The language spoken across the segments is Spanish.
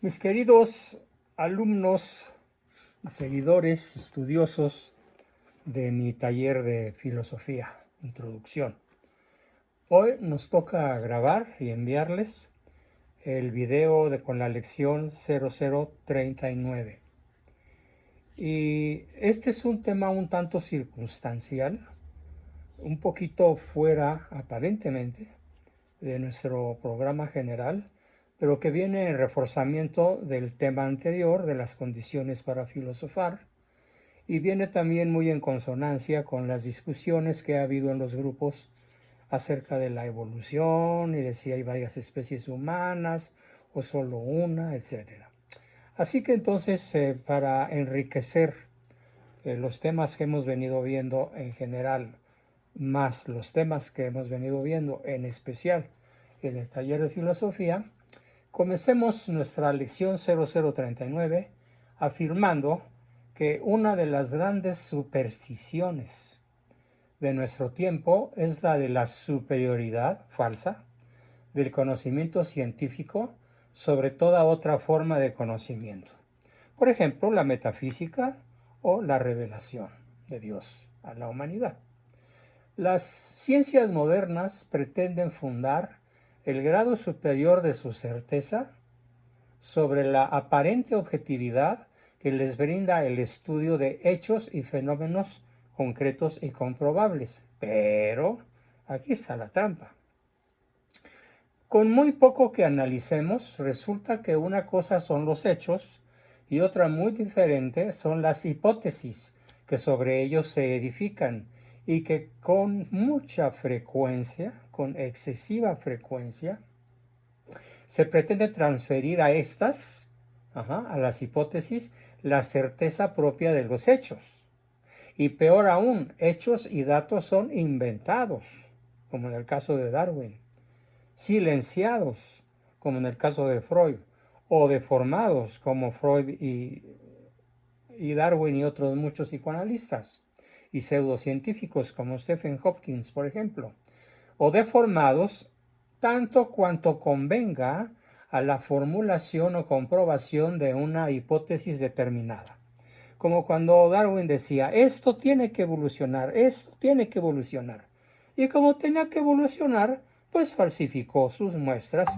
Mis queridos alumnos, seguidores, estudiosos de mi taller de filosofía, introducción. Hoy nos toca grabar y enviarles el video con la lección 0039. Y este es un tema un tanto circunstancial, un poquito fuera aparentemente de nuestro programa general, pero que viene en reforzamiento del tema anterior de las condiciones para filosofar y viene también muy en consonancia con las discusiones que ha habido en los grupos acerca de la evolución y de si hay varias especies humanas o solo una, etcétera. Así que entonces, para enriquecer los temas que hemos venido viendo en general, más los temas que hemos venido viendo en especial en el taller de filosofía, comencemos nuestra lección 0039 afirmando que una de las grandes supersticiones de nuestro tiempo es la de la superioridad falsa del conocimiento científico sobre toda otra forma de conocimiento. Por ejemplo, la metafísica o la revelación de Dios a la humanidad. Las ciencias modernas pretenden fundar el grado superior de su certeza sobre la aparente objetividad que les brinda el estudio de hechos y fenómenos concretos y comprobables. Pero aquí está la trampa. Con muy poco que analicemos, resulta que una cosa son los hechos y otra muy diferente son las hipótesis que sobre ellos se edifican y que con mucha frecuencia, con excesiva frecuencia, se pretende transferir a estas, a las hipótesis, la certeza propia de los hechos. Y peor aún, hechos y datos son inventados, como en el caso de Darwin, silenciados, como en el caso de Freud, o deformados, como Freud y Darwin y otros muchos psicoanalistas, y pseudocientíficos como Stephen Hopkins, por ejemplo, o deformados tanto cuanto convenga a la formulación o comprobación de una hipótesis determinada. Como cuando Darwin decía, esto tiene que evolucionar, esto tiene que evolucionar. Y como tenía que evolucionar, pues falsificó sus muestras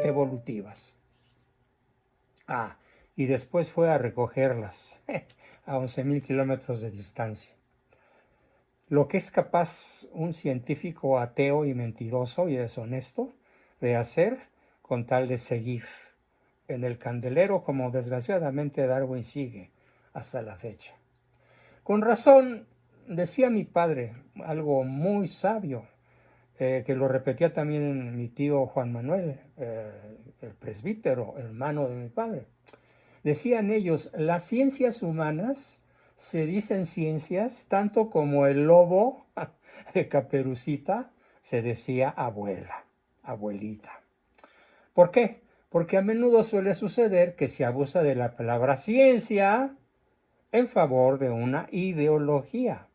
evolutivas. Y después fue a recogerlas a 11.000 kilómetros de distancia. Lo que es capaz un científico ateo y mentiroso y deshonesto de hacer con tal de seguir en el candelero como desgraciadamente Darwin sigue hasta la fecha. Con razón decía mi padre algo muy sabio, que lo repetía también mi tío Juan Manuel, el presbítero, hermano de mi padre. Decían ellos, las ciencias humanas se dicen ciencias tanto como el lobo de Caperucita se decía abuela, abuelita. ¿Por qué? Porque a menudo suele suceder que se abusa de la palabra ciencia en favor de una ideología,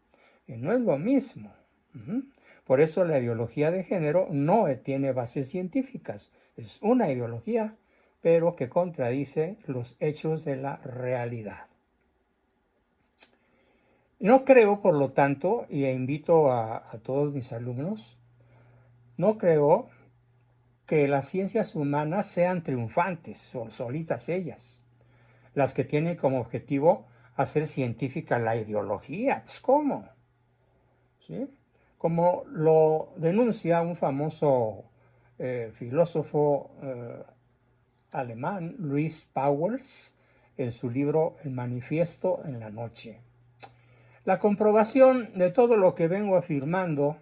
y no es lo mismo. Por eso la ideología de género no tiene bases científicas, es una ideología, pero que contradice los hechos de la realidad. No creo, por lo tanto, y invito a todos mis alumnos, no creo que las ciencias humanas sean triunfantes, solitas ellas, las que tienen como objetivo hacer científica la ideología. Pues ¿cómo? ¿Sí? Como lo denuncia un famoso filósofo alemán, Louis Pauwels, en su libro El Manifiesto en la Noche. La comprobación de todo lo que vengo afirmando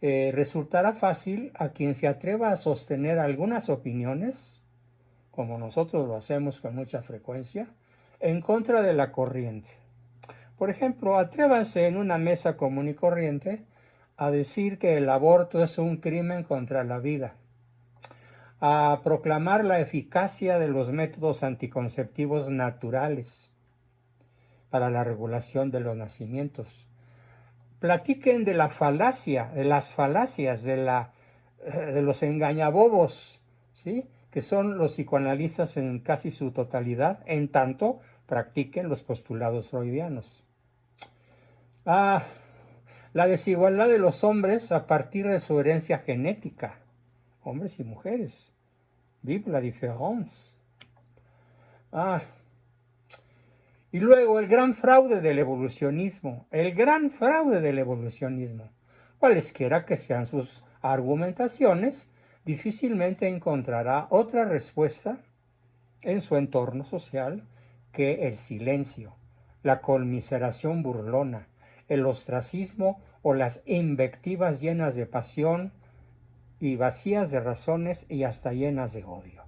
resultará fácil a quien se atreva a sostener algunas opiniones, como nosotros lo hacemos con mucha frecuencia, en contra de la corriente. Por ejemplo, atrévanse en una mesa común y corriente a decir que el aborto es un crimen contra la vida, a proclamar la eficacia de los métodos anticonceptivos naturales para la regulación de los nacimientos. Platiquen de la falacia, de las falacias, de los engañabobos, ¿sí?, que son los psicoanalistas en casi su totalidad, en tanto practiquen los postulados freudianos. La desigualdad de los hombres a partir de su herencia genética, hombres y mujeres. Vive la diferencia. Y luego el gran fraude del evolucionismo, cualesquiera que sean sus argumentaciones, difícilmente encontrará otra respuesta en su entorno social que el silencio, la conmiseración burlona, el ostracismo o las invectivas llenas de pasión y vacías de razones y hasta llenas de odio.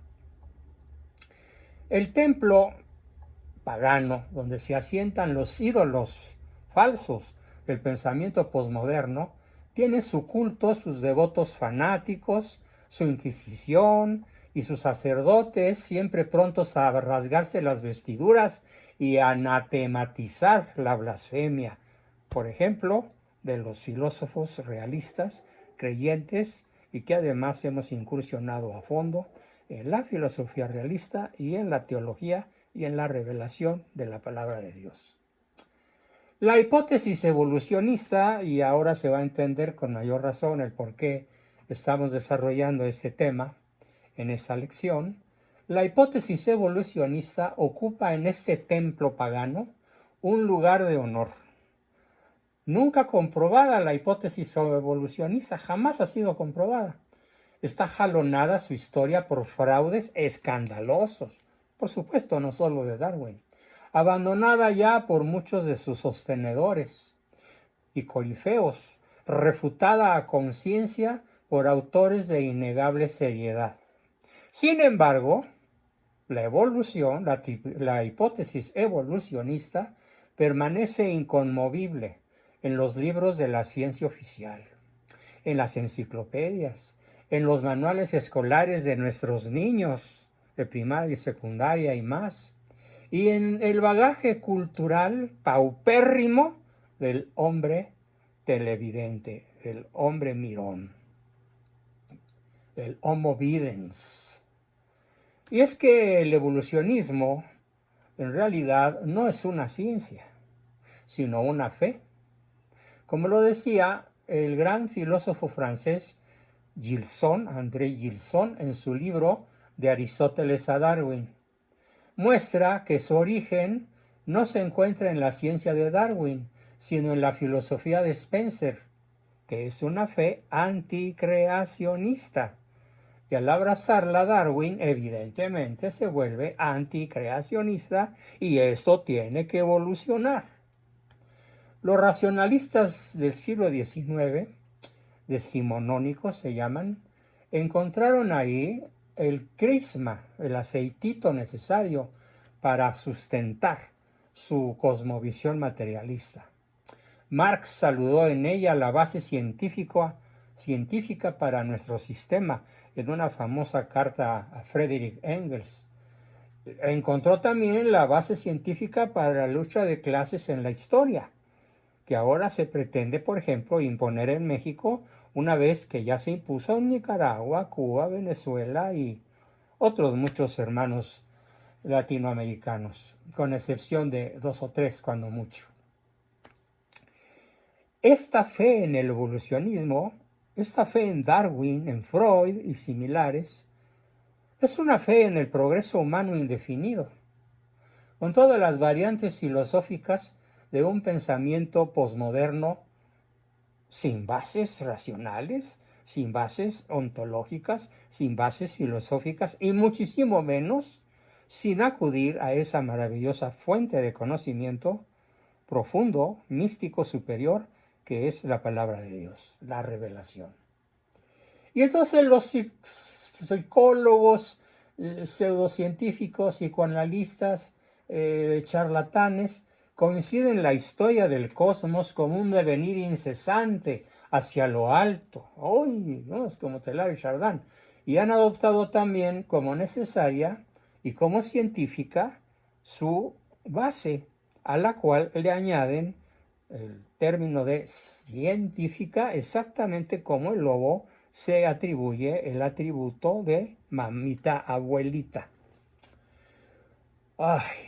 El templo pagano, donde se asientan los ídolos falsos del pensamiento posmoderno, tiene su culto, sus devotos fanáticos, su inquisición y sus sacerdotes siempre prontos a rasgarse las vestiduras y a anatematizar la blasfemia, por ejemplo, de los filósofos realistas, creyentes y que además hemos incursionado a fondo en la filosofía realista y en la teología y en la revelación de la palabra de Dios. La hipótesis evolucionista, y ahora se va a entender con mayor razón el por qué estamos desarrollando este tema en esta lección, la hipótesis evolucionista ocupa en este templo pagano un lugar de honor. Nunca comprobada la hipótesis evolucionista, jamás ha sido comprobada. Está jalonada su historia por fraudes escandalosos, por supuesto no solo de Darwin, abandonada ya por muchos de sus sostenedores y corifeos, refutada a conciencia por autores de innegable seriedad. Sin embargo, la hipótesis evolucionista permanece inconmovible en los libros de la ciencia oficial, en las enciclopedias, en los manuales escolares de nuestros niños de primaria y secundaria y más, y en el bagaje cultural paupérrimo del hombre televidente, del hombre mirón, del Homo videns. Y es que el evolucionismo en realidad no es una ciencia, sino una fe. Como lo decía el gran filósofo francés André Gilson, en su libro De Aristóteles a Darwin, muestra que su origen no se encuentra en la ciencia de Darwin, sino en la filosofía de Spencer, que es una fe anticreacionista. Y al abrazarla, Darwin evidentemente se vuelve anticreacionista y esto tiene que evolucionar. Los racionalistas del siglo XIX, decimonónicos se llaman, encontraron ahí el crisma, el aceitito necesario para sustentar su cosmovisión materialista. Marx saludó en ella la base científica para nuestro sistema en una famosa carta a Friedrich Engels. Encontró también la base científica para la lucha de clases en la historia, que ahora se pretende, por ejemplo, imponer en México, una vez que ya se impuso en Nicaragua, Cuba, Venezuela y otros muchos hermanos latinoamericanos, con excepción de 2 o 3 cuando mucho. Esta fe en el evolucionismo, esta fe en Darwin, en Freud y similares, es una fe en el progreso humano indefinido, con todas las variantes filosóficas de un pensamiento posmoderno sin bases racionales, sin bases ontológicas, sin bases filosóficas y muchísimo menos sin acudir a esa maravillosa fuente de conocimiento profundo, místico, superior, que es la palabra de Dios, la revelación. Y entonces los psicólogos, pseudocientíficos, psicoanalistas, charlatanes, coinciden en la historia del cosmos como un devenir incesante hacia lo alto. ¡Uy! ¿No? Es como Teilhard y Chardin. Y han adoptado también como necesaria y como científica su base, a la cual le añaden el término de científica, exactamente como el lobo se atribuye el atributo de mamita abuelita.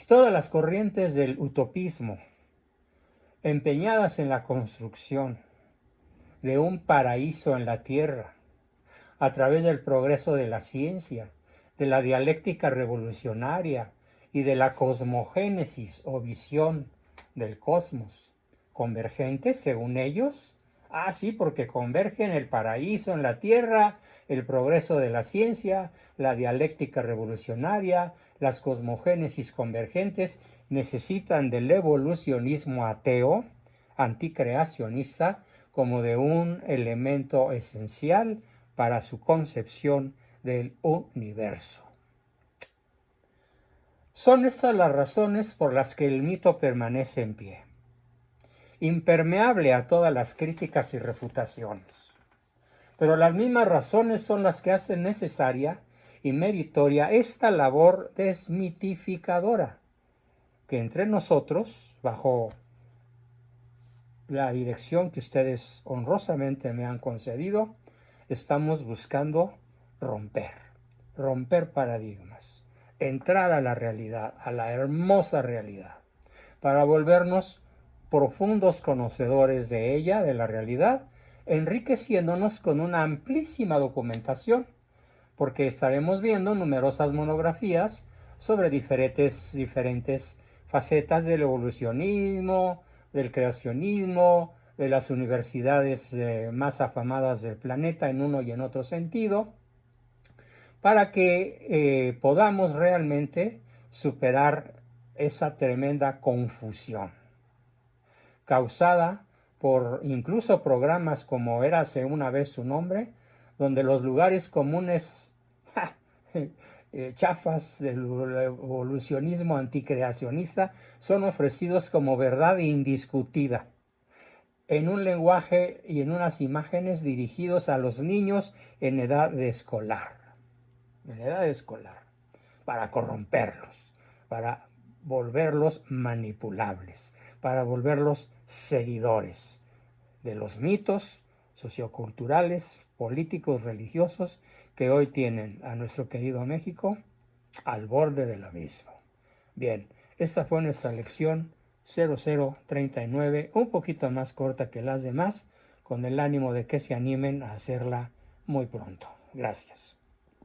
Todas las corrientes del utopismo, empeñadas en la construcción de un paraíso en la tierra, a través del progreso de la ciencia, de la dialéctica revolucionaria y de la cosmogénesis o visión del cosmos, convergentes según ellos. Sí, porque convergen el paraíso en la tierra, el progreso de la ciencia, la dialéctica revolucionaria, las cosmogénesis convergentes, necesitan del evolucionismo ateo, anticreacionista, como de un elemento esencial para su concepción del universo. Son estas las razones por las que el mito permanece en pie, impermeable a todas las críticas y refutaciones. Pero las mismas razones son las que hacen necesaria y meritoria esta labor desmitificadora, que entre nosotros, bajo la dirección que ustedes honrosamente me han concedido, estamos buscando romper paradigmas, entrar a la realidad, a la hermosa realidad, para volvernos profundos conocedores de ella, de la realidad, enriqueciéndonos con una amplísima documentación, porque estaremos viendo numerosas monografías sobre diferentes facetas del evolucionismo, del creacionismo, de las universidades más afamadas del planeta en uno y en otro sentido, para que podamos realmente superar esa tremenda confusión causada por incluso programas como Érase una vez su nombre, donde los lugares comunes chafas del evolucionismo anticreacionista son ofrecidos como verdad indiscutida, en un lenguaje y en unas imágenes dirigidos a los niños en edad escolar, para corromperlos, para volverlos manipulables, para volverlos seguidores de los mitos socioculturales, políticos, religiosos que hoy tienen a nuestro querido México al borde del abismo. Bien, esta fue nuestra lección 0039, un poquito más corta que las demás, con el ánimo de que se animen a hacerla muy pronto. Gracias.